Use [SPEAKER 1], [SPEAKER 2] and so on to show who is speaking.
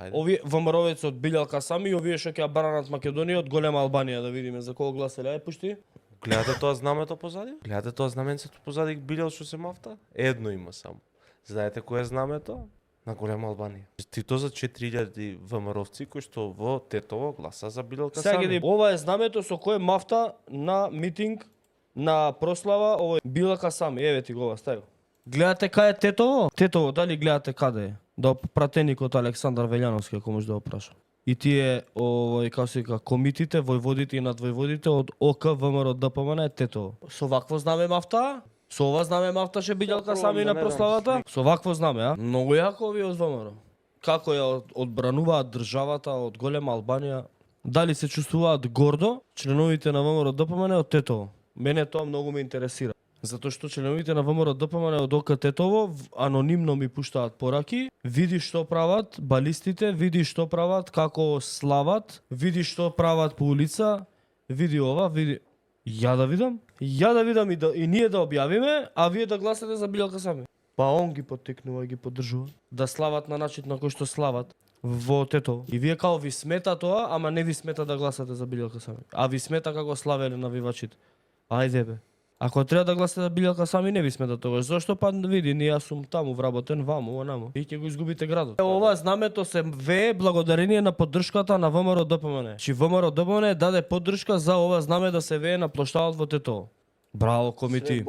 [SPEAKER 1] Ајде.
[SPEAKER 2] Овие ВМРО-веци од Билјалка Сами и овие што ќе ја бранат Македонија од голема Албанија, да видиме за кого гласеле. Ај пушти.
[SPEAKER 1] Гледате тоа знамето позади? Гледате тоа знаменцето позади Билјал што се мафта? Едно има само. Знаете кое е знамето? На голема Албанија. Тито за 4000 ВМРО-вци кои што во Тетово гласа за Билјалка
[SPEAKER 2] Сега
[SPEAKER 1] Сами.
[SPEAKER 2] ги ова е знамето со кое мафта на митинг, на прослава, овој Билјалка Сами. Еве ти го ова, стај го. Гледате кај е Тетово? Тетово, дали гледате каде е? Да пратеникот Александар Велјановски, ако може да го праша. И тие, овој, како се вика, комитите, војводите и надвојводите од ОК ВМРО ДПМН е Тетово. Со вакво знаме мафта? Со ова знаме мафташе Билјалка Сами на прославата? Со вакво знаме, а? Многу јако овие од ВМРО. Како ја одбрануваат државата од голема Албанија? Дали се чувствуваат гордо членовите на ВМРО ДПМН од Тетово? Мене тоа многу ме интересира. Затоа што членовите на ВМРО ДПМН од ОК Тетово анонимно ми пуштаат пораки, види што прават балистите, види што прават, како слават, види што прават по улица, види ова, види... Ја да видам и ние да објавиме, а вие да гласате за Билјалка Сами. Па он ги поттекнува и ги поддржува. Да слават на начин на кој што слават во Тетово. И вие као ви смета тоа, ама не ви смета да гласате за Билјалка Сами. А ви смета како славеле навивачите. Ајде бе. Ако треба да гласате за Билјалка Сами, не ви смета тогаш. Зошто па види, ние јас сум таму вработен ваму, онамо. И ќе го изгубите градот. Ова знамето се вее благодарение на поддршката на ВМРО ДПМН. Чи ВМРО ДПМН даде поддршка за ова знаме да се вее на плоштадот во Тетово. Браво, комити.